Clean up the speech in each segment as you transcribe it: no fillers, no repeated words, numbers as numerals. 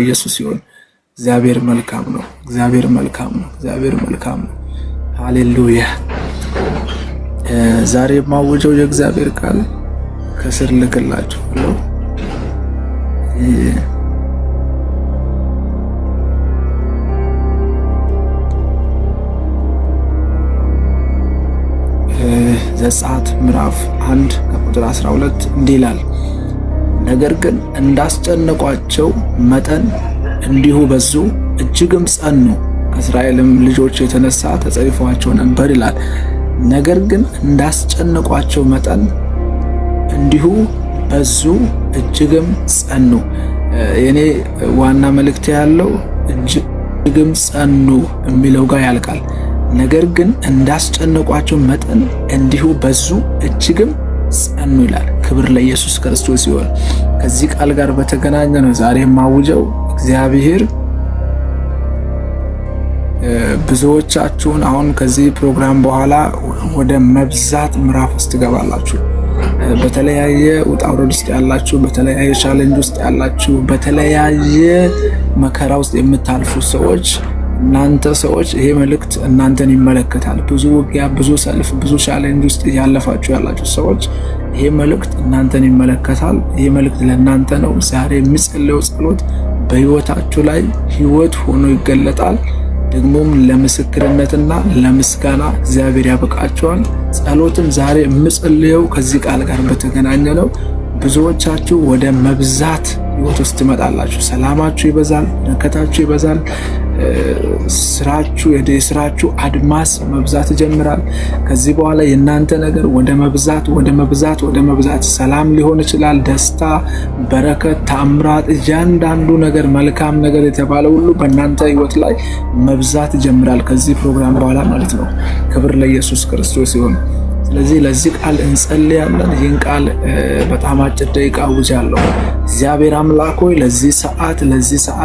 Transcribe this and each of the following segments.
ኢየሱስ ይሁን። እግዚአብሔር መልካም ነው። እግዚአብሔር መልካም ነው። እግዚአብሔር መልካም ነው። ሃሌሉያ። ዛሬ የማወጀው የእግዚአብሔር ቃል ከስር ልክላችኋለሁ። ዘጸአት ምዕራፍ 1 ከቁጥር 12 እንዲህ ይላል፣ ነገር ግን እንዳስጨነቋቸው መጠን እንዲሁ በዙ፣ እጅግም ጸኑ፣ ከእስራኤልም ልጆች የተነሳ ተጸይፈዋቸው ነበር ይላል። ነገር ግን እንዳስጨነቋቸው መጠን እንዲሁ በዙ፣ እጅግም ጸኑ። የኔ ዋና መልእክት ያለው እጅግም ጸኑ የሚለው ጋር ያልቃል። ነገር ግን እንዳስጨነቋቸው መጠን እንዲሁ በዙ፣ እጅግም ጸኑ ይላል። ክብር ለኢየሱስ ክርስቶስ ይሁን። ከዚህ ቃል ጋር በተገናኘ ነው ዛሬ የማውጀው። እግዚአብሔር ብዙዎቻችሁን አሁን ከዚህ ፕሮግራም በኋላ ወደ መብዛት ምዕራፍ ውስጥ ትገባላችሁ። በተለያየ ውጣ ውረድ ውስጥ ያላችሁ፣ በተለያየ ቻሌንጅ ውስጥ ያላችሁ፣ በተለያየ መከራ ውስጥ የምታልፉ ሰዎች፣ እናንተ ሰዎች ይሄ መልእክት እናንተን ይመለከታል። ብዙ ውጊያ፣ ብዙ ሰልፍ፣ ብዙ ቻሌንጅ ውስጥ እያለፋችሁ ያላችሁ ሰዎች ይሄ መልእክት እናንተን ይመለከታል። ይሄ መልእክት ለእናንተ ነው። ዛሬ የሚጸለየው ጸሎት በህይወታችሁ ላይ ህይወት ሆኖ ይገለጣል። ደግሞም ለምስክርነትና ለምስጋና እግዚአብሔር ያበቃችኋል። ጸሎትም ዛሬ የምጸልየው ከዚህ ቃል ጋር በተገናኘ ነው። ብዙዎቻችሁ ወደ መብዛት ህይወት ውስጥ ትመጣላችሁ። ሰላማችሁ ይበዛል፣ በረከታችሁ ይበዛል። የስራችሁ አድማስ መብዛት ይጀምራል። ከዚህ በኋላ የእናንተ ነገር ወደ መብዛት ሰላም ሊሆን ይችላል። ደስታ፣ በረከት፣ ታምራት፣ እያንዳንዱ ነገር መልካም ነገር የተባለ ሁሉ በእናንተ ህይወት ላይ መብዛት ይጀምራል ከዚህ ፕሮግራም በኋላ ማለት ነው። ክብር ለኢየሱስ ክርስቶስ ይሁን። ስለዚህ ለዚህ ቃል እንጸልያለን። ይህን ቃል በጣም አጭር ደቂቃ አውጃለሁ። እግዚአብሔር አምላክ ሆይ ለዚህ ሰዓት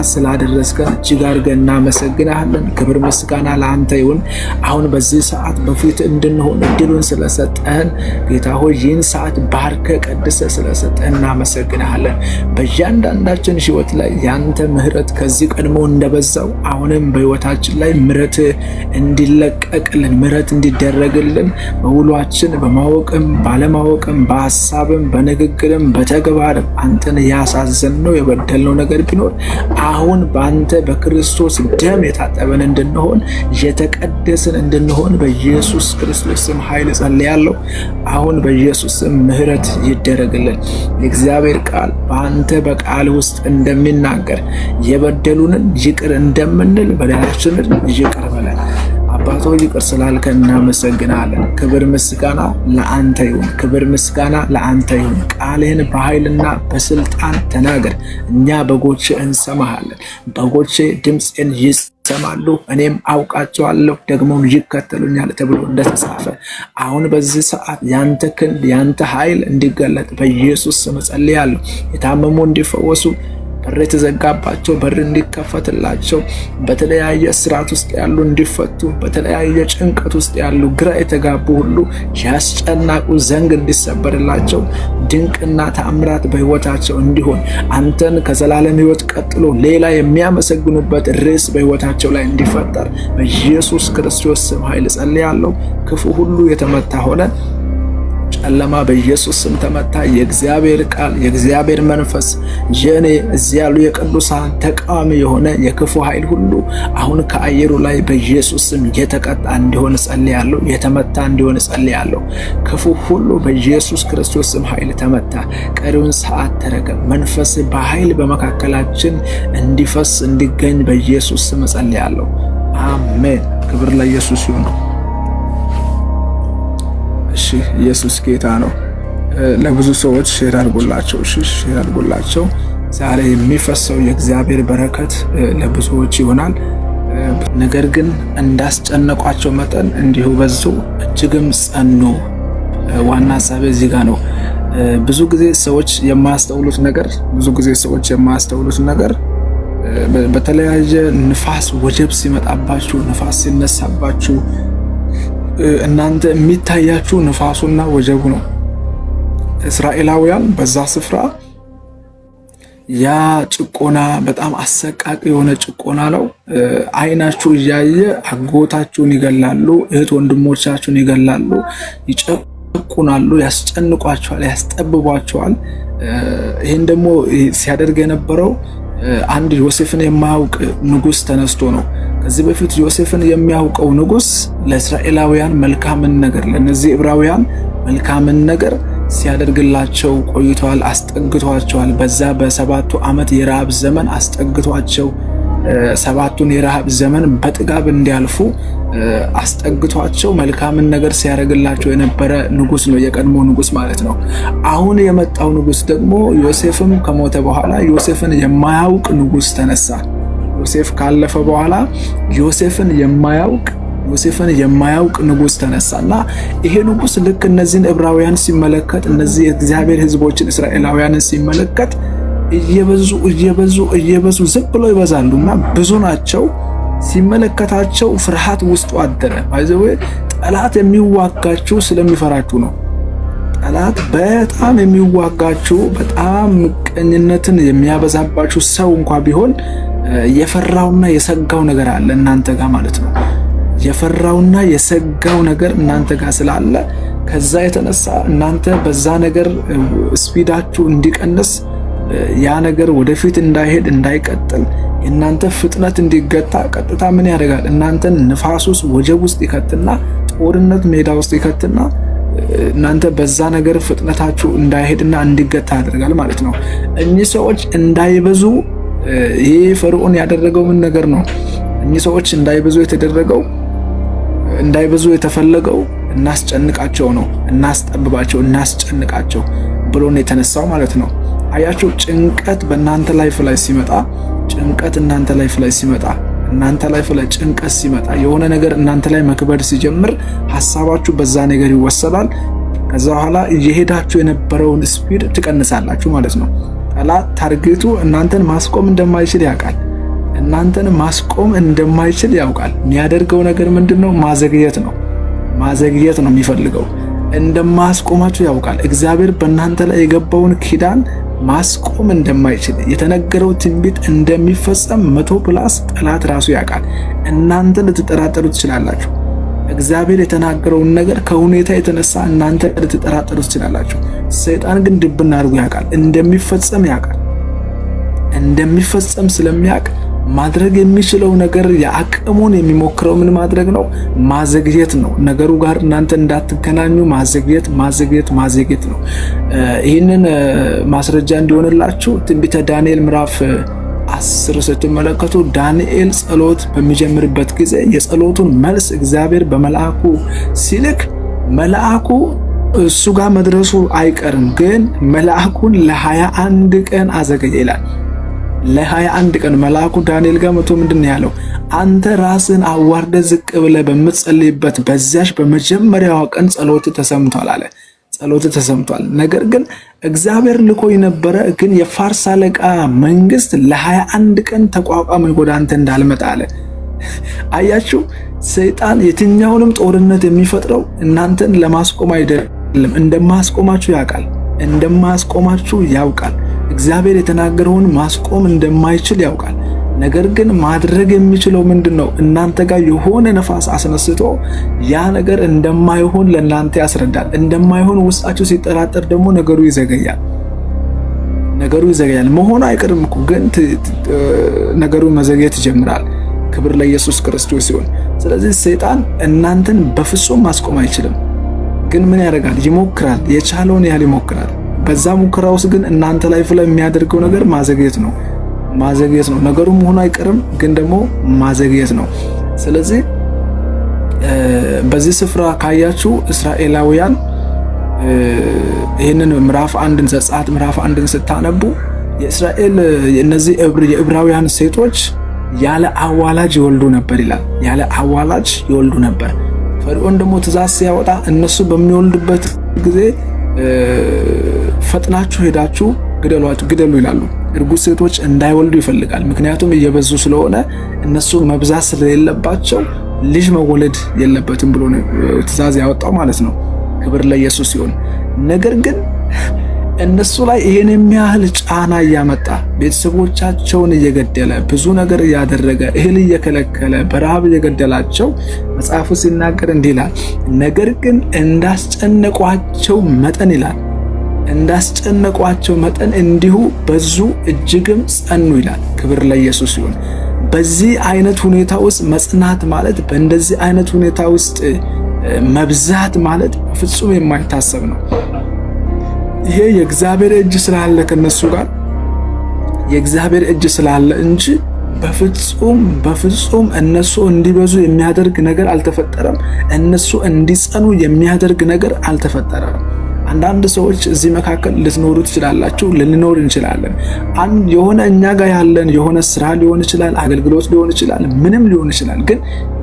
ስላደረስከን እጅግ አድርገን እናመሰግናለን። ክብር ምስጋና ለአንተ ይሁን። አሁን በዚህ ሰዓት በፊት እንድንሆን እድሉን ስለሰጠህን ጌታ ሆይ ይህን ሰዓት ባርከ ቀድሰ ስለሰጠህን እናመሰግናለን። በእያንዳንዳችን ህይወት ላይ ያንተ ምህረት ከዚህ ቀድሞ እንደበዛው አሁንም በህይወታችን ላይ ምህረት እንዲለቀቅልን፣ ምህረት እንዲደረግልን በውሏችን በማወቅም ባለማወቅም በሐሳብም በንግግርም በተግባርም አንተን ያሳዘንነው የበደልነው ነገር ቢኖር አሁን በአንተ በክርስቶስ ደም የታጠበን እንድንሆን የተቀደስን እንድንሆን በኢየሱስ ክርስቶስ ስም ኃይል ጸልያለሁ። አሁን በኢየሱስ ስም ምህረት ይደረግልን። የእግዚአብሔር ቃል በአንተ በቃል ውስጥ እንደሚናገር የበደሉንን ይቅር እንደምንል በደላችንን ይቅር በለን። አባቶ ይቅር ስላልከን እናመሰግናለን። ክብር ምስጋና ለአንተ ይሁን። ክብር ምስጋና ለአንተ ይሁን። ቃልህን በኃይልና በስልጣን ተናገር። እኛ በጎቼ እንሰማሃለን። በጎቼ ድምፅን ይሰማሉ፣ እኔም አውቃቸዋለሁ፣ ደግሞም ይከተሉኛል ተብሎ እንደተጻፈ አሁን በዚህ ሰዓት ያንተ ክንድ ያንተ ኃይል እንዲገለጥ በኢየሱስ ስም ጸልያለሁ። የታመሙ እንዲፈወሱ፣ በር የተዘጋባቸው በር እንዲከፈትላቸው፣ በተለያየ እስራት ውስጥ ያሉ እንዲፈቱ፣ በተለያየ ጭንቀት ውስጥ ያሉ ግራ የተጋቡ ሁሉ ያስጨናቁ ዘንግ እንዲሰበርላቸው፣ ድንቅና ተአምራት በህይወታቸው እንዲሆን፣ አንተን ከዘላለም ህይወት ቀጥሎ ሌላ የሚያመሰግኑበት ርዕስ በህይወታቸው ላይ እንዲፈጠር በኢየሱስ ክርስቶስ ስም ኃይል ጸልያለሁ። ክፉ ሁሉ የተመታ ሆነ። ጨለማ በኢየሱስ ስም ተመታ። የእግዚአብሔር ቃል የእግዚአብሔር መንፈስ የኔ እዚህ ያሉ የቅዱሳን ተቃዋሚ የሆነ የክፉ ኃይል ሁሉ አሁን ከአየሩ ላይ በኢየሱስ ስም የተቀጣ እንዲሆን ጸልያለሁ። የተመታ እንዲሆን ጸልያለሁ። ክፉ ሁሉ በኢየሱስ ክርስቶስ ስም ኃይል ተመታ። ቀሪውን ሰዓት ተረከብ። መንፈስ በኃይል በመካከላችን እንዲፈስ እንዲገኝ በኢየሱስ ስም ጸልያለሁ። አሜን። ክብር ለኢየሱስ ይሁን። እሺ፣ ኢየሱስ ጌታ ነው። ለብዙ ሰዎች ሼር አድርጎላቸው። ዛሬ የሚፈሰው የእግዚአብሔር በረከት ለብዙዎች ይሆናል። ነገር ግን እንዳስጨነቋቸው መጠን እንዲሁ በዙ፣ እጅግም ጸኑ። ዋና ሐሳቤ እዚህ ጋር ነው። ብዙ ጊዜ ሰዎች የማያስተውሉት ነገር በተለያየ ንፋስ ወጀብ ሲመጣባችሁ፣ ንፋስ ሲነሳባችሁ እናንተ የሚታያችሁ ንፋሱና ወጀቡ ነው። እስራኤላውያን በዛ ስፍራ ያ ጭቆና በጣም አሰቃቂ የሆነ ጭቆና ነው። አይናችሁ እያየ አጎታችሁን ይገላሉ፣ እህት ወንድሞቻችሁን ይገላሉ፣ ይጨቁናሉ፣ ያስጨንቋቸዋል፣ ያስጠብቧቸዋል። ይህን ደግሞ ሲያደርግ የነበረው አንድ ዮሴፍን የማያውቅ ንጉሥ ተነስቶ ነው። ከዚህ በፊት ዮሴፍን የሚያውቀው ንጉሥ ለእስራኤላውያን መልካምን ነገር ለነዚህ ዕብራውያን መልካምን ነገር ሲያደርግላቸው ቆይተዋል፣ አስጠግቷቸዋል። በዛ በሰባቱ ዓመት የረሃብ ዘመን አስጠግቷቸው ሰባቱን የረሃብ ዘመን በጥጋብ እንዲያልፉ አስጠግቷቸው መልካምን ነገር ሲያደርግላቸው የነበረ ንጉሥ ነው፣ የቀድሞ ንጉሥ ማለት ነው። አሁን የመጣው ንጉሥ ደግሞ ዮሴፍም ከሞተ በኋላ ዮሴፍን የማያውቅ ንጉሥ ተነሳ። ዮሴፍ ካለፈ በኋላ ዮሴፍን የማያውቅ ንጉሥ ተነሳና ይሄ ንጉሥ ልክ እነዚህን ዕብራውያን ሲመለከት እነዚህ የእግዚአብሔር ሕዝቦችን እስራኤላውያንን ሲመለከት እየበዙ ዝም ብለው ይበዛሉና ብዙ ናቸው። ሲመለከታቸው ፍርሃት ውስጡ አደረ። ባይዘዌ ጠላት የሚዋጋችሁ ስለሚፈራችሁ ነው። ጠላት በጣም የሚዋጋችሁ በጣም ምቀኝነትን የሚያበዛባችሁ ሰው እንኳ ቢሆን የፈራውና የሰጋው ነገር አለ እናንተ ጋር ማለት ነው። የፈራውና የሰጋው ነገር እናንተ ጋር ስላለ ከዛ የተነሳ እናንተ በዛ ነገር ስፒዳችሁ እንዲቀንስ ያ ነገር ወደፊት እንዳይሄድ እንዳይቀጥል የእናንተ ፍጥነት እንዲገታ ቀጥታ ምን ያደርጋል? እናንተን ንፋስ ውስጥ ወጀብ ውስጥ ይከትና ጦርነት ሜዳ ውስጥ ይከትና እናንተ በዛ ነገር ፍጥነታችሁ እንዳይሄድና እንዲገታ ያደርጋል ማለት ነው። እኚህ ሰዎች እንዳይበዙ ይሄ ፈርዖን ያደረገው ምን ነገር ነው? እኚህ ሰዎች እንዳይበዙ የተፈለገው እናስጨንቃቸው ነው፣ እናስጠብባቸው፣ እናስጨንቃቸው ብሎ ነው የተነሳው ማለት ነው። አያችሁ፣ ጭንቀት በእናንተ ላይፍ ላይ ሲመጣ፣ ጭንቀት እናንተ ላይፍ ላይ ሲመጣ፣ እናንተ ላይፍ ላይ ጭንቀት ሲመጣ፣ የሆነ ነገር እናንተ ላይ መክበድ ሲጀምር ሐሳባችሁ በዛ ነገር ይወሰዳል። ከዛ በኋላ እየሄዳችሁ የነበረውን ስፒድ ትቀንሳላችሁ ማለት ነው። ጠላት ታርጌቱ እናንተን ማስቆም እንደማይችል ያውቃል። እናንተን ማስቆም እንደማይችል ያውቃል። የሚያደርገው ነገር ምንድነው? ማዘግየት ነው የሚፈልገው። እንደማስቆማችሁ ያውቃል። እግዚአብሔር በእናንተ ላይ የገባውን ኪዳን ማስቆም እንደማይችል የተነገረው ትንቢት እንደሚፈጸም 100+ ጠላት ራሱ ያውቃል። እናንተ ልትጠራጠሩ ትችላላችሁ። እግዚአብሔር የተናገረውን ነገር ከሁኔታ የተነሳ እናንተ ልትጠራጠሩ ትችላላችሁ። ሰይጣን ግን ድብና አድርጎ ያውቃል፣ እንደሚፈጸም ስለሚያውቅ ማድረግ የሚችለው ነገር የአቅሙን የሚሞክረው ምን ማድረግ ነው? ማዘግየት ነው። ነገሩ ጋር እናንተ እንዳትገናኙ ማዘግየት ነው። ይህንን ማስረጃ እንዲሆንላችሁ ትንቢተ ዳንኤል ምዕራፍ 10 ስትመለከቱ ዳንኤል ጸሎት በሚጀምርበት ጊዜ የጸሎቱን መልስ እግዚአብሔር በመልአኩ ሲልክ መልአኩ እሱ ጋር መድረሱ አይቀርም፣ ግን መልአኩን ለ21 ቀን አዘገየ ይላል። ለ21 ቀን መልአኩ ዳንኤል ጋር መጥቶ ምንድን ነው ያለው? አንተ ራስን አዋርደ ዝቅ ብለህ በምትጸልይበት በዚያች በመጀመሪያዋ ቀን ጸሎት ተሰምቷል አለ። ጸሎት ተሰምቷል። ነገር ግን እግዚአብሔር ልኮኝ ነበረ፣ ግን የፋርስ አለቃ መንግስት ለ21 ቀን ተቋቋመ ወደ አንተ እንዳልመጣ አለ። አያችሁ፣ ሰይጣን የትኛውንም ጦርነት የሚፈጥረው እናንተን ለማስቆም አይደለም። እንደማያስቆማችሁ ያውቃል። እግዚአብሔር የተናገረውን ማስቆም እንደማይችል ያውቃል። ነገር ግን ማድረግ የሚችለው ምንድነው? እናንተ ጋር የሆነ ነፋስ አስነስቶ ያ ነገር እንደማይሆን ለእናንተ ያስረዳል። እንደማይሆን ውስጣችሁ ሲጠራጠር ደግሞ ነገሩ ይዘገያል። መሆኑ አይቀርም እኮ ግን ነገሩ መዘግየት ይጀምራል። ክብር ለኢየሱስ ክርስቶስ ሲሆን፣ ስለዚህ ሰይጣን እናንተን በፍጹም ማስቆም አይችልም። ግን ምን ያደርጋል? ይሞክራል። የቻለውን ያህል ይሞክራል። በዛ ሙከራ ውስጥ ግን እናንተ ላይ የሚያደርገው ነገር ማዘግየት ነው። ነገሩ መሆኑ አይቀርም፣ ግን ደግሞ ማዘግየት ነው። ስለዚህ በዚህ ስፍራ ካያችሁ እስራኤላውያን ይህንን ምዕራፍ 1 ዘጸአት ምዕራፍ 1 ስታነቡ እነዚህ የዕብራውያን ሴቶች ያለ አዋላጅ ይወልዱ ነበር ይላል። ያለ አዋላጅ ይወልዱ ነበር። ፈርዖን ደግሞ ትእዛዝ ሲያወጣ እነሱ በሚወልዱበት ጊዜ ፈጥናችሁ ሄዳችሁ ግደሉ ይላሉ። እርጉዝ ሴቶች እንዳይወልዱ ይፈልጋል። ምክንያቱም እየበዙ ስለሆነ እነሱ መብዛት ስለሌለባቸው ልጅ መወለድ የለበትም ብሎ ትእዛዝ ያወጣው ማለት ነው። ክብር ለኢየሱስ ይሁን። ነገር ግን እነሱ ላይ ይሄን የሚያህል ጫና እያመጣ ቤተሰቦቻቸውን እየገደለ ብዙ ነገር እያደረገ እህል እየከለከለ በረሃብ እየገደላቸው መጽሐፉ ሲናገር እንዲህ ይላል፣ ነገር ግን እንዳስጨነቋቸው መጠን ይላል እንዳስጨነቋቸው መጠን እንዲሁ በዙ እጅግም ጸኑ ይላል። ክብር ለኢየሱስ ይሁን። በዚህ አይነት ሁኔታ ውስጥ መጽናት ማለት በእንደዚህ አይነት ሁኔታ ውስጥ መብዛት ማለት ፍጹም የማይታሰብ ነው። ይሄ የእግዚአብሔር እጅ ስላለ ከነሱ ጋር የእግዚአብሔር እጅ ስላለ እንጂ በፍጹም እነሱ እንዲበዙ የሚያደርግ ነገር አልተፈጠረም። እነሱ እንዲጸኑ የሚያደርግ ነገር አልተፈጠረም። አንዳንድ ሰዎች እዚህ መካከል ልትኖሩ ትችላላችሁ፣ ልንኖር እንችላለን። የሆነ እኛ ጋር ያለን የሆነ ስራ ሊሆን ይችላል፣ አገልግሎት ሊሆን ይችላል፣ ምንም ሊሆን ይችላል። ግን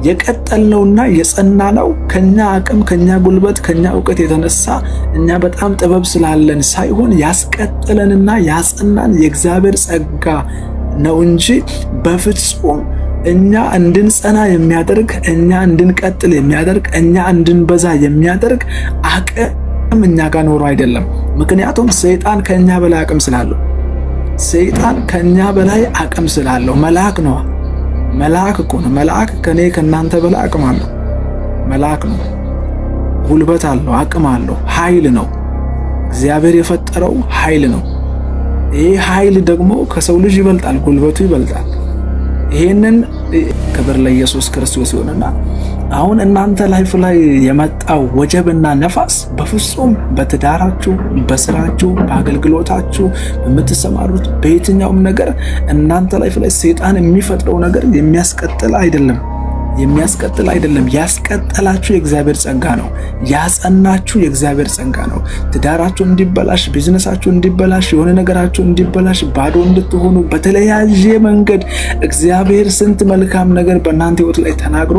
የቀጠልነውና የጸናነው ከኛ አቅም፣ ከኛ ጉልበት፣ ከኛ እውቀት የተነሳ እኛ በጣም ጥበብ ስላለን ሳይሆን ያስቀጠለንና ያጸናን የእግዚአብሔር ጸጋ ነው እንጂ በፍጹም እኛ እንድንጸና የሚያደርግ እኛ እንድንቀጥል የሚያደርግ እኛ እንድንበዛ የሚያደርግ አቅም እኛ ጋር ኖሮ አይደለም። ምክንያቱም ሰይጣን ከኛ በላይ አቅም ስላለው ሰይጣን ከኛ በላይ አቅም ስላለው መልአክ ነው። መልአክ እኮ ነው። መልአክ ከኔ ከናንተ በላይ አቅም አለው። መልአክ ነው። ጉልበት አለው፣ አቅም አለው፣ ኃይል ነው። እግዚአብሔር የፈጠረው ኃይል ነው። ይህ ኃይል ደግሞ ከሰው ልጅ ይበልጣል፣ ጉልበቱ ይበልጣል። ይሄንን ክብር ለኢየሱስ ክርስቶስ ይሁንና አሁን እናንተ ላይፍ ላይ የመጣው ወጀብና ነፋስ በፍጹም በትዳራችሁ፣ በስራችሁ፣ በአገልግሎታችሁ፣ በምትሰማሩት በየትኛውም ነገር እናንተ ላይፍ ላይ ሰይጣን የሚፈጥረው ነገር የሚያስቀጥል አይደለም። ያስቀጠላችሁ የእግዚአብሔር ጸጋ ነው። ያጸናችሁ የእግዚአብሔር ጸጋ ነው። ትዳራችሁ እንዲበላሽ፣ ቢዝነሳችሁ እንዲበላሽ፣ የሆነ ነገራችሁ እንዲበላሽ፣ ባዶ እንድትሆኑ በተለያየ መንገድ እግዚአብሔር ስንት መልካም ነገር በእናንተ ሕይወት ላይ ተናግሮ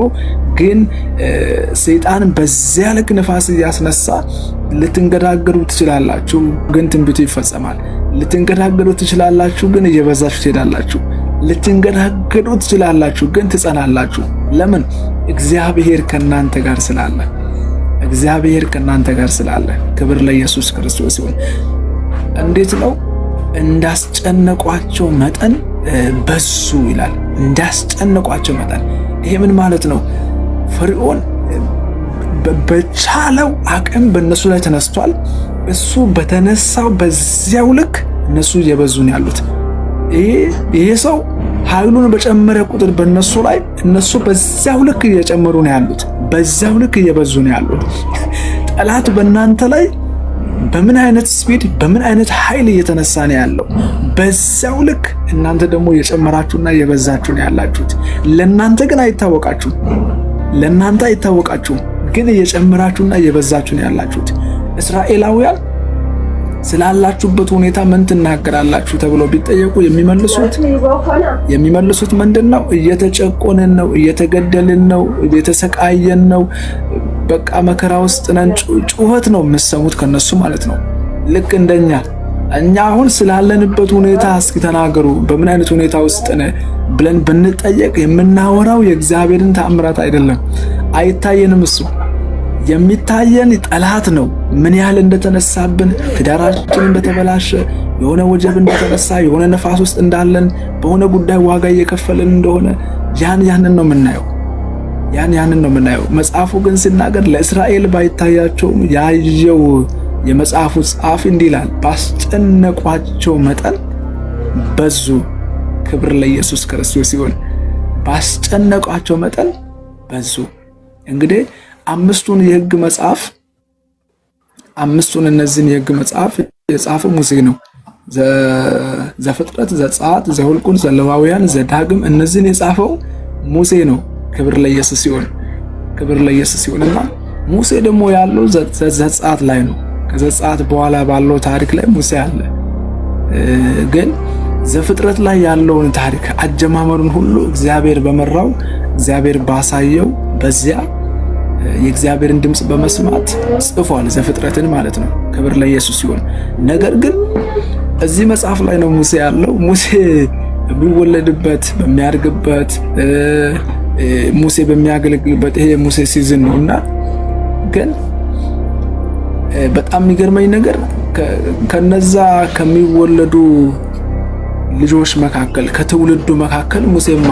ግን ሰይጣን በዚያ ልክ ነፋስ እያስነሳ ልትንገዳገዱ ትችላላችሁ፣ ግን ትንቢቱ ይፈጸማል። ልትንገዳገዱ ትችላላችሁ፣ ግን እየበዛችሁ ትሄዳላችሁ። ልትንገዳገዱ ትችላላችሁ፣ ግን ትጸናላችሁ። ለምን? እግዚአብሔር ከናንተ ጋር ስላለ። እግዚአብሔር ከናንተ ጋር ስላለ። ክብር ለኢየሱስ ክርስቶስ ይሁን። እንዴት ነው? እንዳስጨነቋቸው መጠን በዙ ይላል። እንዳስጨነቋቸው መጠን። ይሄ ምን ማለት ነው? ፈርዖን በቻለው አቅም በእነሱ ላይ ተነስቷል። እሱ በተነሳው በዚያው ልክ እነሱ እየበዙ ነው ያሉት። ይሄ ሰው ኃይሉን በጨመረ ቁጥር በእነሱ ላይ እነሱ በዚያው ልክ እየጨመሩ ነው ያሉት፣ በዚያው ልክ እየበዙ ነው ያሉት። ጠላት በእናንተ ላይ በምን አይነት ስፒድ በምን አይነት ኃይል እየተነሳ ነው ያለው፣ በዚያው ልክ እናንተ ደግሞ እየጨመራችሁና እየበዛችሁ ነው ያላችሁት። ለእናንተ ግን አይታወቃችሁም። ግን እየጨመራችሁና እየበዛችሁ ነው ያላችሁት። እስራኤላውያን ስላላችሁበት ሁኔታ ምን ትናገራላችሁ ተብለው ቢጠየቁ የሚመልሱት ምንድን ነው? እየተጨቆንን ነው፣ እየተገደልን ነው፣ እየተሰቃየን ነው፣ በቃ መከራ ውስጥ ነን። ጩኸት ነው የምትሰሙት ከነሱ ማለት ነው። ልክ እንደኛ እኛ አሁን ስላለንበት ሁኔታ እስኪ ተናገሩ፣ በምን አይነት ሁኔታ ውስጥ ነን ብለን ብንጠየቅ የምናወራው የእግዚአብሔርን ተአምራት አይደለም፣ አይታየንም። እሱ የሚታየን ጠላት ነው። ምን ያህል እንደተነሳብን፣ ትዳራችን እንደተበላሸ፣ የሆነ ወጀብ እንደተነሳ፣ የሆነ ነፋስ ውስጥ እንዳለን፣ በሆነ ጉዳይ ዋጋ እየከፈልን እንደሆነ ያንን ነው የምናየው። መጽሐፉ ግን ሲናገር ለእስራኤል ባይታያቸውም ያየው የመጽሐፉ ጸሐፊ እንዲህ ይላል፣ ባስጨነቋቸው መጠን በዙ። ክብር ለኢየሱስ ክርስቶስ ይሁን። ባስጨነቋቸው መጠን በዙ። እንግዲህ አምስቱን እነዚህን የሕግ መጽሐፍ የጻፈው ሙሴ ነው። ዘፍጥረት፣ ዘጸአት፣ ዘኍልቍ፣ ዘሌዋውያን፣ ዘዳግም እነዚህን የጻፈው ሙሴ ነው። ክብር ለኢየሱስ ይሁን። እና ሙሴ ደግሞ ያለው ዘጸአት ላይ ነው። ከዘጸአት በኋላ ባለው ታሪክ ላይ ሙሴ አለ። ግን ዘፍጥረት ላይ ያለውን ታሪክ አጀማመሩን ሁሉ እግዚአብሔር በመራው እግዚአብሔር ባሳየው በዚያ የእግዚአብሔርን ድምፅ በመስማት ጽፏል፣ ዘፍጥረትን ማለት ነው። ክብር ለኢየሱስ ይሁን። ነገር ግን እዚህ መጽሐፍ ላይ ነው ሙሴ ያለው። ሙሴ በሚወለድበት በሚያድግበት ሙሴ በሚያገለግልበት ይሄ ሙሴ ሲዝን ነውና ግን በጣም የሚገርመኝ ነገር ከነዛ ከሚወለዱ ልጆች መካከል ከትውልዱ መካከል ሙሴም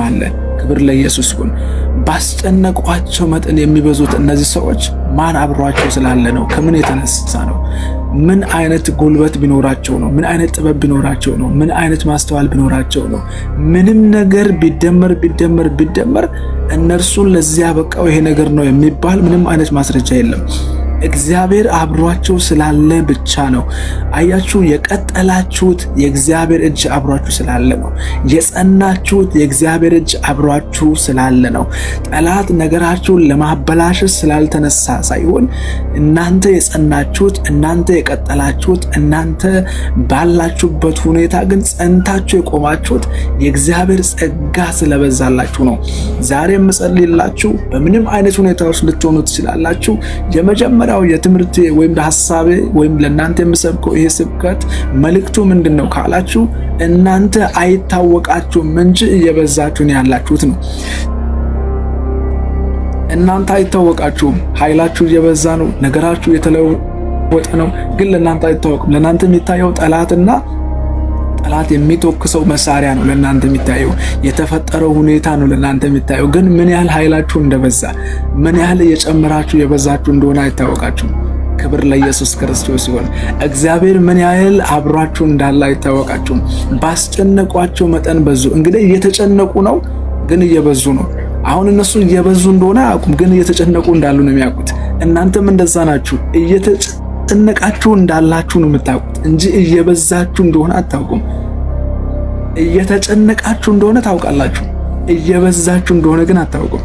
አለ። ክብር ለኢየሱስ ይሁን። ባስጨነቋቸው መጠን የሚበዙት እነዚህ ሰዎች ማን አብሯቸው ስላለ ነው? ከምን የተነሳ ነው? ምን አይነት ጉልበት ቢኖራቸው ነው? ምን አይነት ጥበብ ቢኖራቸው ነው? ምን አይነት ማስተዋል ቢኖራቸው ነው? ምንም ነገር ቢደመር እነርሱን ለዚህ ያበቃው ይሄ ነገር ነው የሚባል ምንም አይነት ማስረጃ የለም። እግዚአብሔር አብሯቸው ስላለ ብቻ ነው። አያችሁ፣ የቀጠላችሁት የእግዚአብሔር እጅ አብሯችሁ ስላለ ነው። የጸናችሁት የእግዚአብሔር እጅ አብሯችሁ ስላለ ነው። ጠላት ነገራችሁን ለማበላሸት ስላልተነሳ ሳይሆን እናንተ የጸናችሁት፣ እናንተ የቀጠላችሁት፣ እናንተ ባላችሁበት ሁኔታ ግን ጸንታችሁ የቆማችሁት የእግዚአብሔር ጸጋ ስለበዛላችሁ ነው። ዛሬ የምጸልይላችሁ በምንም አይነት ሁኔታዎች ልትሆኑ ትችላላችሁ። የመጀመሪያው የትምህርት ወይም ሐሳቤ ወይም ለእናንተ የምሰብከው ይሄ ስብከት መልእክቱ ምንድነው ካላችሁ እናንተ አይታወቃችሁም እንጂ እየበዛችሁ ያላችሁት ነው። እናንተ አይታወቃችሁም፣ ኃይላችሁ እየበዛ ነው፣ ነገራችሁ የተለወጠ ነው። ግን ለእናንተ አይታወቅም። ለእናንተ የሚታየው ጠላት የሚተኩሰው መሳሪያ ነው ለእናንተ የሚታየው። የተፈጠረው ሁኔታ ነው ለእናንተ የሚታየው። ግን ምን ያህል ኃይላችሁ እንደበዛ፣ ምን ያህል እየጨመራችሁ የበዛችሁ እንደሆነ አይታወቃችሁም። ክብር ለኢየሱስ ክርስቶስ ይሁን። እግዚአብሔር ምን ያህል አብሯችሁ እንዳለ አይታወቃችሁም። ባስጨነቋቸው መጠን በዙ። እንግዲህ እየተጨነቁ ነው፣ ግን እየበዙ ነው። አሁን እነሱ እየበዙ እንደሆነ አያውቁም፣ ግን እየተጨነቁ እንዳሉ ነው የሚያውቁት። እናንተም እንደዛ ናችሁ። እየተጨነቃችሁ እንዳላችሁ ነው የምታውቁት እንጂ እየበዛችሁ እንደሆነ አታውቁም። እየተጨነቃችሁ እንደሆነ ታውቃላችሁ፣ እየበዛችሁ እንደሆነ ግን አታውቁም።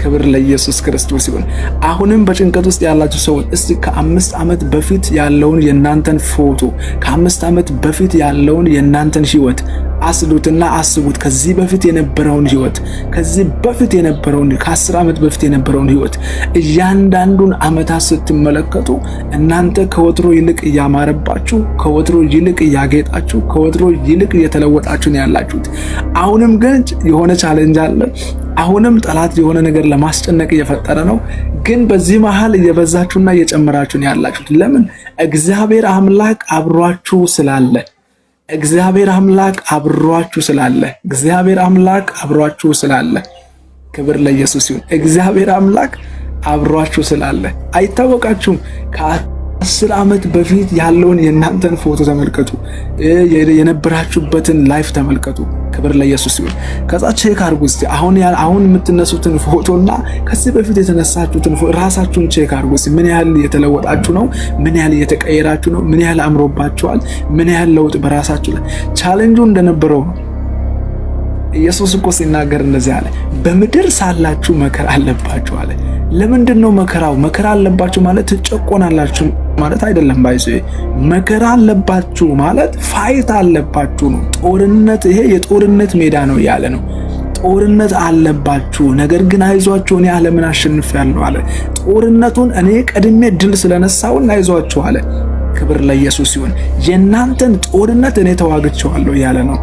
ክብር ለኢየሱስ ክርስቶስ ይሁን። አሁንም በጭንቀት ውስጥ ያላችሁ ሰዎች እስቲ ከ5 ዓመት በፊት ያለውን የእናንተን ፎቶ፣ ከ5 ዓመት በፊት ያለውን የእናንተን ህይወት አስሉትና አስቡት። ከዚህ በፊት የነበረውን ህይወት፣ ከዚህ በፊት የነበረውን ከ10 ዓመት በፊት የነበረውን ህይወት እያንዳንዱን ዓመታት ስትመለከቱ እናንተ ከወትሮ ይልቅ እያማረባችሁ፣ ከወትሮ ይልቅ እያጌጣችሁ፣ ከወትሮ ይልቅ እየተለወጣችሁ ነው ያላችሁት። አሁንም ግን የሆነ ቻሌንጅ አለ። አሁንም ጠላት የሆነ ነገር ለማስጨነቅ እየፈጠረ ነው። ግን በዚህ መሃል እየበዛችሁና እየጨመራችሁ ነው ያላችሁት። ለምን? እግዚአብሔር አምላክ አብሯችሁ ስላለ። እግዚአብሔር አምላክ አብሯችሁ ስላለ። ክብር ለኢየሱስ ይሁን። እግዚአብሔር አምላክ አብሯችሁ ስላለ አይታወቃችሁም። ከ10 ዓመት በፊት ያለውን የእናንተን ፎቶ ተመልከቱ፣ የነበራችሁበትን ላይፍ ተመልከቱ። ክብር ለኢየሱስ ይሁን። ከዛ ቼክ አድርጉ እስቲ አሁን የምትነሱትን ፎቶና ከዚህ በፊት የተነሳችሁትን ራሳችሁን ቼክ አድርጉ እስቲ። ምን ያህል የተለወጣችሁ ነው? ምን ያህል እየተቀየራችሁ ነው? ምን ያህል አምሮባችኋል? ምን ያህል ለውጥ በራሳችሁ ላይ? ቻሌንጁ እንደነበረው ነው። ኢየሱስ እኮ ሲናገር እንደዚህ አለ፣ በምድር ሳላችሁ መከራ አለባችሁ አለ። ለምንድን ነው መከራው? መከራ አለባችሁ ማለት ትጨቆናላችሁ ማለት አይደለም። ባይዘ መከራ አለባችሁ ማለት ፋይት አለባችሁ ነው። ጦርነት፣ ይሄ የጦርነት ሜዳ ነው ያለ ነው። ጦርነት አለባችሁ፣ ነገር ግን አይዟችሁ እኔ ዓለምን አሸንፌያለሁ አለ። ጦርነቱን እኔ ቀድሜ ድል ስለነሳውና አይዟችሁ አለ። ክብር ለኢየሱስ ይሁን። የእናንተን ጦርነት እኔ ተዋግቼዋለሁ ያለ ነው።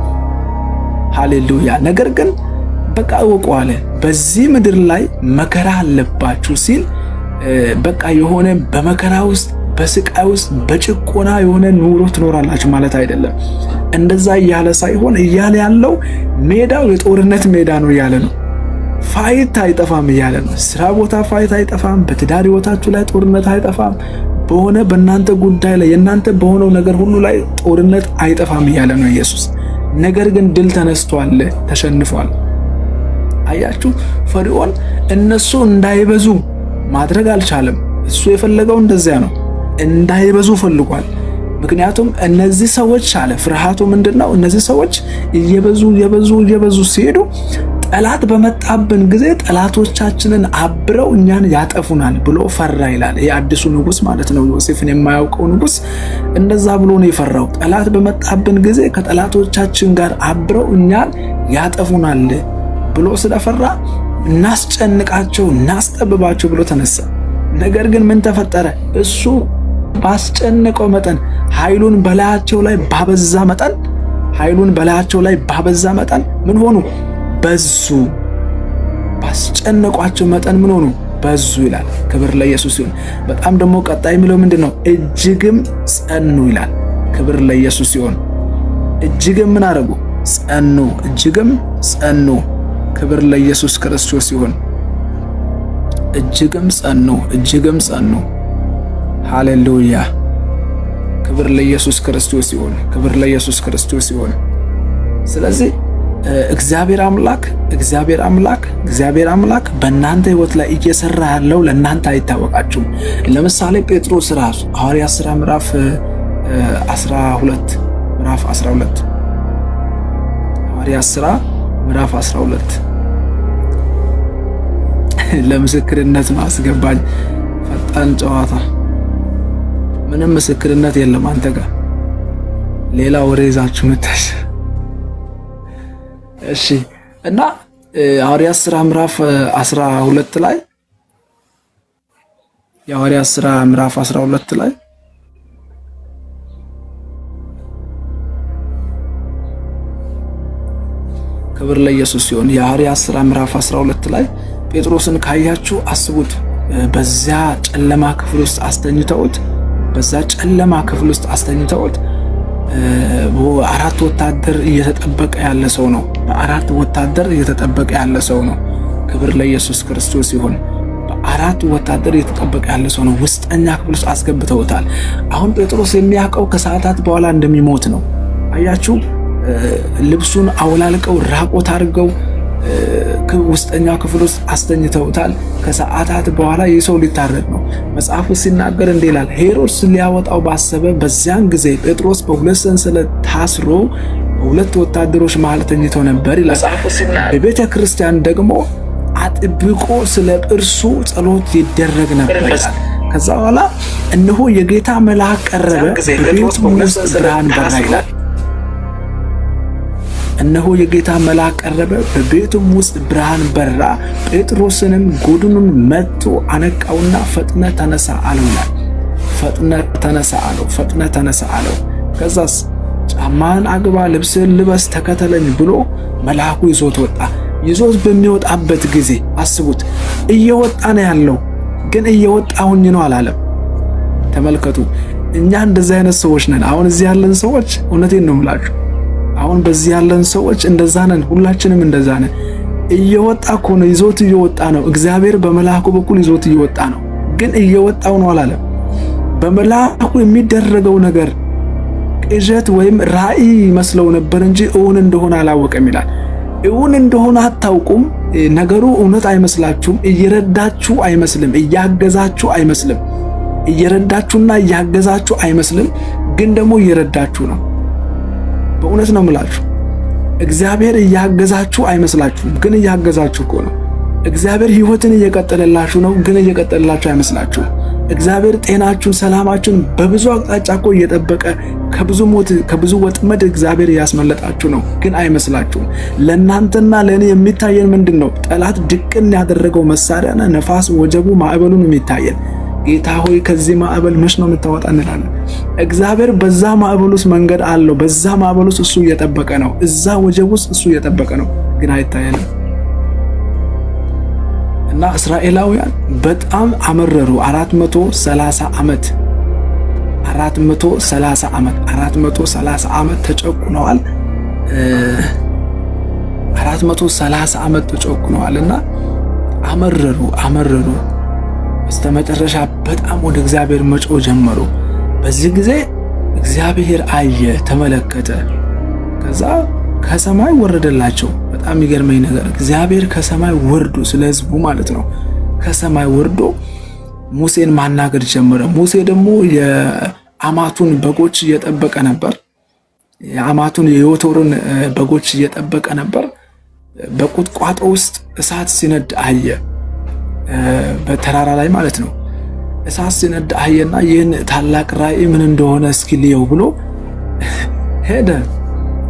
ሃሌሉያ። ነገር ግን በቃ እወቁ አለ፣ በዚህ ምድር ላይ መከራ አለባችሁ ሲል በቃ የሆነ በመከራ ውስጥ፣ በስቃይ ውስጥ፣ በጭቆና የሆነ ኑሮ ትኖራላችሁ ማለት አይደለም። እንደዛ እያለ ሳይሆን እያለ ያለው ሜዳው የጦርነት ሜዳ ነው እያለ ነው። ፋይት አይጠፋም እያለ ነው። ስራ ቦታ ፋይት አይጠፋም። በትዳር ህይወታችሁ ላይ ጦርነት አይጠፋም። በሆነ በእናንተ ጉዳይ ላይ የእናንተ በሆነው ነገር ሁሉ ላይ ጦርነት አይጠፋም እያለ ነው ኢየሱስ። ነገር ግን ድል ተነስቷል፣ ተሸንፏል። አያችሁ፣ ፈርዖን እነሱ እንዳይበዙ ማድረግ አልቻለም። እሱ የፈለገው እንደዚያ ነው፣ እንዳይበዙ ፈልጓል። ምክንያቱም እነዚህ ሰዎች አለ ፍርሃቱ ምንድነው? እነዚህ ሰዎች እየበዙ ሲሄዱ ጠላት በመጣብን ጊዜ ጠላቶቻችንን አብረው እኛን ያጠፉናል ብሎ ፈራ ይላል። ይሄ አዲሱ ንጉስ ማለት ነው። ዮሴፍን የማያውቀው ንጉስ እንደዛ ብሎ ነው የፈራው። ጠላት በመጣብን ጊዜ ከጠላቶቻችን ጋር አብረው እኛን ያጠፉናል ብሎ ስለፈራ እናስጨንቃቸው፣ እናስጠብባቸው ብሎ ተነሳ። ነገር ግን ምን ተፈጠረ? እሱ ባስጨነቀው መጠን ኃይሉን በላያቸው ላይ ባበዛ መጠን ምን ሆኑ? በዙ። ባስጨነቋቸው መጠን ምን ሆኑ? በዙ ይላል። ክብር ለኢየሱስ ይሁን። በጣም ደግሞ ቀጣይ የሚለው ምንድነው? እጅግም ጸኑ ይላል። ክብር ለኢየሱስ ይሁን። እጅግም ምን አደረጉ? ጸኑ። እጅግም ጸኑ። ክብር ለኢየሱስ ክርስቶስ ይሁን። እጅግም ጸኑ፣ እጅግም ጸኑ። ሃሌሉያ። ክብር ለኢየሱስ ክርስቶስ ይሁን። ክብር ለኢየሱስ ክርስቶስ ይሁን። ስለዚህ እግዚአብሔር አምላክ በእናንተ ህይወት ላይ እየሰራ ያለው ለእናንተ አይታወቃችሁም። ለምሳሌ ጴጥሮስ ራሱ ሐዋርያት ሥራ ምዕራፍ 12 ሐዋርያት ሥራ ምዕራፍ 12 ለምስክርነት ማስገባኝ ፈጣን ጨዋታ። ምንም ምስክርነት የለም አንተ ጋር ሌላ ወሬ ይዛችሁ መጣሽ። እሺ እና ሐዋርያት ሥራ ምዕራፍ 12 ላይ የሐዋርያት ሥራ ምዕራፍ 12 ላይ ክብር ለኢየሱስ ሲሆን የሐዋርያት ሥራ ምዕራፍ 12 ላይ ጴጥሮስን ካያችሁ አስቡት። በዚያ ጨለማ ክፍል ውስጥ አስተኝተውት አራት ወታደር እየተጠበቀ ያለ ሰው ነው። በአራት ወታደር እየተጠበቀ ያለ ሰው ነው። ክብር ለኢየሱስ ክርስቶስ ይሁን። በአራት ወታደር እየተጠበቀ ያለ ሰው ነው። ውስጠኛ ክፍል ውስጥ አስገብተውታል። አሁን ጴጥሮስ የሚያውቀው ከሰዓታት በኋላ እንደሚሞት ነው። አያችሁ፣ ልብሱን አውላልቀው ራቆት አድርገው ውስጠኛው ክፍል ውስጥ አስተኝተውታል። ከሰዓታት በኋላ ይህ ሰው ሊታረድ ነው። መጽሐፉ ሲናገር እንዲህ ይላል፣ ሄሮድስ ሊያወጣው ባሰበ በዚያን ጊዜ ጴጥሮስ በሁለት ሰንሰለት ታስሮ በሁለት ወታደሮች መሃል ተኝቶ ነበር ይላል። በቤተ ክርስቲያን ደግሞ አጥብቆ ስለ እርሱ ጸሎት ይደረግ ነበር ይላል። ከዛ በኋላ እነሆ የጌታ መልአክ ቀረበ፣ በቤቱም ውስጥ ብርሃን በራ ይላል። እነሆ የጌታ መልአክ ቀረበ፣ በቤቱም ውስጥ ብርሃን በራ። ጴጥሮስንም ጎድኑን መትቶ አነቃውና ፈጥነ ተነሳ አለው ይላል። ፈጥነ ተነሳ አለው። ከዛስ ጫማህን አግባ፣ ልብስህን ልበስ፣ ተከተለኝ ብሎ መልአኩ ይዞት ወጣ። ይዞት በሚወጣበት ጊዜ አስቡት፣ እየወጣ ነው ያለው፣ ግን እየወጣሁኝ ነው አላለም። ተመልከቱ፣ እኛ እንደዚህ አይነት ሰዎች ነን። አሁን እዚህ ያለን ሰዎች እውነቴን ነው የምላችሁ፣ አሁን በዚህ ያለን ሰዎች እንደዛ ነን። ሁላችንም እንደዛ ነን። እየወጣ እኮ ነው፣ ይዞት እየወጣ ነው። እግዚአብሔር በመልአኩ በኩል ይዞት እየወጣ ነው፣ ግን እየወጣው ነው አላለም። በመልአኩ የሚደረገው ነገር ቅዠት ወይም ራእይ መስለው ነበር እንጂ እውን እንደሆነ አላወቀም ይላል። እውን እንደሆነ አታውቁም። ነገሩ እውነት አይመስላችሁም። እየረዳችሁ አይመስልም፣ እያገዛችሁ አይመስልም። እየረዳችሁና እያገዛችሁ አይመስልም፣ ግን ደግሞ እየረዳችሁ ነው። በእውነት ነው የምላችሁ። እግዚአብሔር እያገዛችሁ አይመስላችሁም፣ ግን እያገዛችሁ እኮ ነው። እግዚአብሔር ሕይወትን እየቀጠለላችሁ ነው፣ ግን እየቀጠለላችሁ አይመስላችሁም። እግዚአብሔር ጤናችሁን፣ ሰላማችሁን በብዙ አቅጣጫ እኮ እየጠበቀ ከብዙ ሞት፣ ከብዙ ወጥመድ እግዚአብሔር እያስመለጣችሁ ነው፣ ግን አይመስላችሁም። ለእናንተና ለእኔ የሚታየን ምንድን ነው? ጠላት ድቅን ያደረገው መሳሪያና ነፋስ፣ ወጀቡ፣ ማዕበሉን የሚታየን። ጌታ ሆይ ከዚህ ማዕበል መች ነው የምታወጣ እንላለን። እግዚአብሔር በዛ ማዕበል ውስጥ መንገድ አለው። በዛ ማዕበል ውስጥ እሱ እየጠበቀ ነው። እዛ ወጀብ ውስጥ እሱ እየጠበቀ ነው፣ ግን አይታየንም። እና እስራኤላውያን በጣም አመረሩ። 430 ዓመት ተጨቁነዋል። 430 ዓመት ተጨቁነዋልና አመረሩ። በስተመጨረሻ በጣም ወደ እግዚአብሔር መጮህ ጀመሩ። በዚህ ጊዜ እግዚአብሔር አየ፣ ተመለከተ። ከዛ ከሰማይ ወረደላቸው። በጣም የሚገርመኝ ነገር እግዚአብሔር ከሰማይ ወርዶ ስለ ሕዝቡ ማለት ነው፣ ከሰማይ ወርዶ ሙሴን ማናገር ጀመረ። ሙሴ ደግሞ የአማቱን በጎች እየጠበቀ ነበር። የአማቱን የዮቶርን በጎች እየጠበቀ ነበር። በቁጥቋጦ ውስጥ እሳት ሲነድ አየ፣ በተራራ ላይ ማለት ነው። እሳት ሲነድ አየና ይህን ታላቅ ራእይ ምን እንደሆነ እስኪ ልየው ብሎ ሄደ።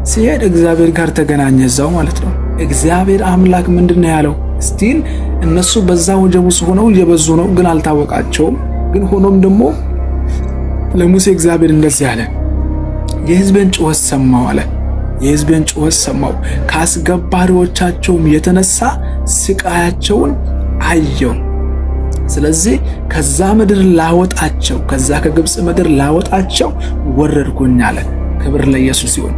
ሲሄድ እግዚአብሔር ጋር ተገናኘ እዛው ማለት ነው። እግዚአብሔር አምላክ ምንድነው ያለው? ስቲል እነሱ በዛ ወጀብ ውስጥ ሆነው እየበዙ ነው፣ ግን አልታወቃቸውም። ግን ሆኖም ደግሞ ለሙሴ እግዚአብሔር እንደዚህ አለ፣ የሕዝቤን ጩኸት ሰማው አለ። የሕዝቤን ጩኸት ሰማው፣ ከአስገባሪዎቻቸውም የተነሳ ስቃያቸውን አየው። ስለዚህ ከዛ ምድር ላወጣቸው፣ ከዛ ከግብፅ ምድር ላወጣቸው ወረድኩኝ አለ። ክብር ለኢየሱስ ይሁን።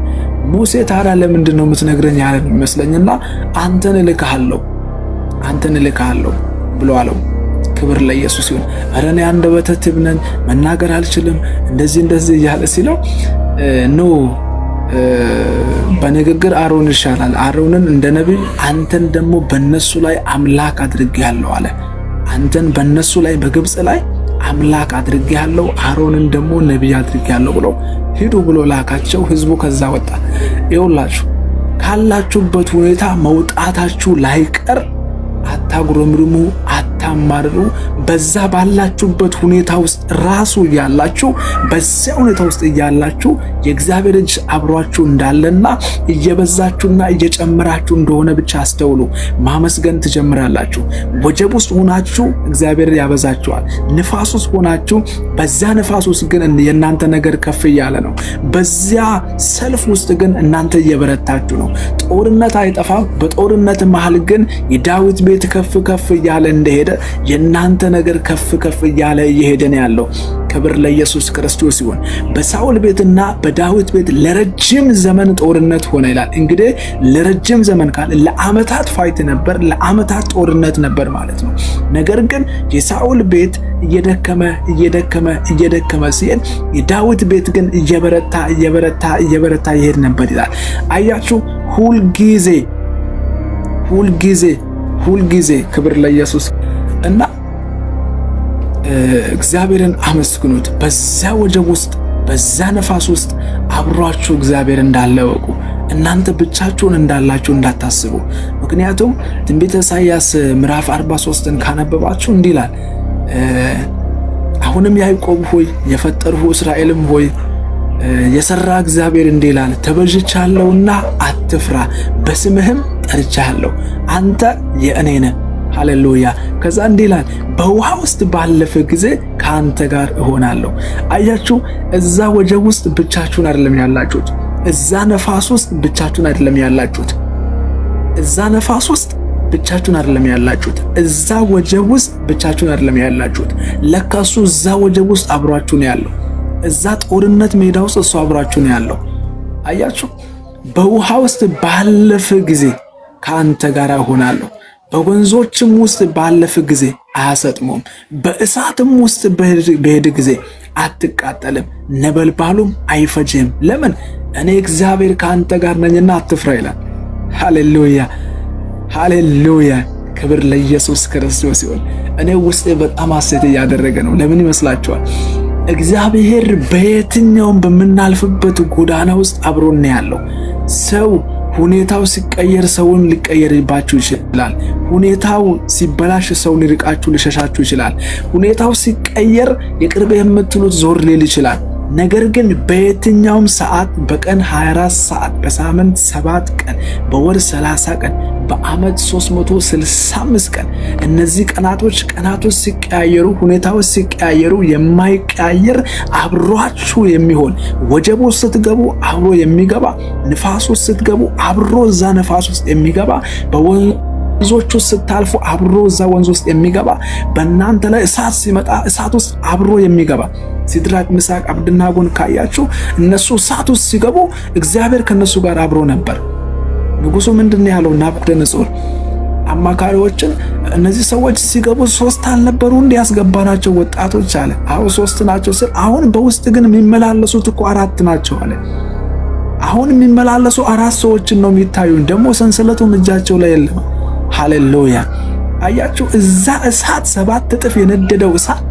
ሙሴ ታዲያ ለምንድን ነው የምትነግረኝ ያለ ይመስለኝና አንተን እልክሃለሁ ብሎ አለው። ክብር ለኢየሱስ ይሁን። ኧረ እኔ አንደበተ ትብ ነኝ መናገር አልችልም እንደዚህ እያለ ሲለው ኖ በንግግር አሮን ይሻላል፣ አሮንን እንደ ነቢይ አንተን ደግሞ በነሱ ላይ አምላክ አድርጌያለሁ አለ። አንተን በነሱ ላይ በግብፅ ላይ አምላክ አድርጌያለሁ፣ አሮንን ደግሞ ነቢይ አድርጌያለሁ ብሎ ሂዱ ብሎ ላካቸው። ህዝቡ ከዛ ወጣ። ይኸውላችሁ ካላችሁበት ሁኔታ መውጣታችሁ ላይቀር አታጉረምርሙ፣ አታማርሩ። በዛ ባላችሁበት ሁኔታ ውስጥ ራሱ እያላችሁ በዚያ ሁኔታ ውስጥ እያላችሁ የእግዚአብሔር እጅ አብሯችሁ እንዳለና እየበዛችሁና እየጨመራችሁ እንደሆነ ብቻ አስተውሉ። ማመስገን ትጀምራላችሁ። ወጀብ ውስጥ ሆናችሁ እግዚአብሔር ያበዛችኋል። ንፋስ ውስጥ ሆናችሁ በዚያ ንፋስ ውስጥ ግን የእናንተ ነገር ከፍ እያለ ነው። በዚያ ሰልፍ ውስጥ ግን እናንተ እየበረታችሁ ነው። ጦርነት አይጠፋም። በጦርነት መሃል ግን የዳዊት ቤት ከፍ ከፍ እያለ እንደሄደ የእናንተ ነገር ከፍ ከፍ እያለ እየሄደ ነው ያለው። ክብር ለኢየሱስ ክርስቶስ ይሁን። በሳኦል ቤትና በዳዊት ቤት ለረጅም ዘመን ጦርነት ሆነ ይላል። እንግዲህ ለረጅም ዘመን ካለ ለዓመታት ፋይት ነበር፣ ለዓመታት ጦርነት ነበር ማለት ነው። ነገር ግን የሳኦል ቤት እየደከመ ሲሄድ የዳዊት ቤት ግን እየበረታ ይሄድ ነበር ይላል። አያችሁ ሁልጊዜ ክብር ለኢየሱስ እና እግዚአብሔርን አመስግኑት። በዛ ወጀብ ውስጥ በዛ ነፋስ ውስጥ አብሯችሁ እግዚአብሔር እንዳለ እወቁ። እናንተ ብቻችሁን እንዳላችሁ እንዳታስቡ። ምክንያቱም ትንቢተ ኢሳይያስ ምዕራፍ 43ን ካነበባችሁ እንዲህ ይላል፣ አሁንም ያዕቆብ ሆይ የፈጠርሁ እስራኤልም ሆይ የሰራ እግዚአብሔር እንዲህ ይላል፣ ተቤዥቻለሁና አትፍራ፣ በስምህም ጠርቻለሁ፣ አንተ የእኔ ነህ። ሃሌሉያ። ከዛ እንዲህ ይላል፣ በውሃ ውስጥ ባለፈ ጊዜ ከአንተ ጋር እሆናለሁ። አያችሁ፣ እዛ ወጀብ ውስጥ ብቻችሁን አይደለም ያላችሁት። እዛ ነፋስ ውስጥ ብቻችሁን አይደለም ያላችሁት። እዛ ነፋስ ውስጥ ብቻችሁን አይደለም ያላችሁት። እዛ ወጀብ ውስጥ ብቻችሁን አይደለም ያላችሁት። ለካሱ እዛ ወጀብ ውስጥ አብሯችሁ ነው ያለው። እዛ ጦርነት ሜዳ ውስጥ እሱ አብሯችሁ ነው ያለው። አያችሁ፣ በውሃ ውስጥ ባለፈ ጊዜ ከአንተ ጋር እሆናለሁ፣ በወንዞችም ውስጥ ባለፈ ጊዜ አያሰጥሙም፣ በእሳትም ውስጥ በሄደ ጊዜ አትቃጠልም፣ ነበልባሉም አይፈጅም። ለምን? እኔ እግዚአብሔር ከአንተ ጋር ነኝና አትፍራ ይላል። ሃሌሉያ። ክብር ለኢየሱስ ክርስቶስ ይሁን። እኔ ውስጤ በጣም ሐሴት እያደረገ ነው። ለምን ይመስላችኋል? እግዚአብሔር በየትኛውም በምናልፍበት ጎዳና ውስጥ አብሮን ያለው ሰው ሁኔታው ሲቀየር ሰውን ሊቀየርባችሁ ይችላል። ሁኔታው ሲበላሽ ሰው ሊርቃችሁ ሊሸሻችሁ ይችላል። ሁኔታው ሲቀየር የቅርብ የምትሉት ዞር ሊል ይችላል። ነገር ግን በየትኛውም ሰዓት በቀን 24 ሰዓት፣ በሳምንት 7 ቀን፣ በወር 30 ቀን፣ በዓመት 365 ቀን እነዚህ ቀናቶች ሲቀያየሩ፣ ሁኔታዎች ሲቀያየሩ የማይቀያየር አብሯችሁ የሚሆን ወጀብ ውስጥ ስትገቡ አብሮ የሚገባ፣ ንፋስ ውስጥ ስትገቡ አብሮ እዛ ነፋስ ውስጥ የሚገባ፣ በወንዞች ውስጥ ስታልፉ አብሮ እዛ ወንዝ ውስጥ የሚገባ፣ በእናንተ ላይ እሳት ሲመጣ እሳት ውስጥ አብሮ የሚገባ። ሲድራቅ ሚሳቅ አብደናጎን ካያችሁ እነሱ እሳት ውስጥ ሲገቡ እግዚአብሔር ከነሱ ጋር አብሮ ነበር። ንጉሱ ምንድነው ያለው? ናቡከደነፆር አማካሪዎችን እነዚህ ሰዎች ሲገቡ 3 አልነበሩ እንዲያስገባናቸው ወጣቶች አለ። አዎ 3 ናቸው ስል አሁን በውስጥ ግን የሚመላለሱት እኮ 4 ናቸው አለ። አሁን የሚመላለሱ 4 ሰዎችን ነው የሚታዩን። ደግሞ ሰንሰለቱም እጃቸው ላይ የለም። ሃሌሉያ። አያችሁ፣ እዛ እሳት 7 እጥፍ የነደደው እሳት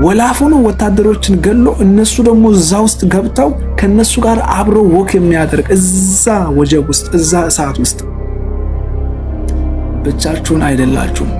ወላፉኑ ወታደሮችን ገሎ እነሱ ደግሞ እዛ ውስጥ ገብተው ከነሱ ጋር አብሮ ወክ የሚያደርግ እዛ ወጀብ ውስጥ እዛ እሳት ውስጥ ብቻችሁን አይደላችሁም።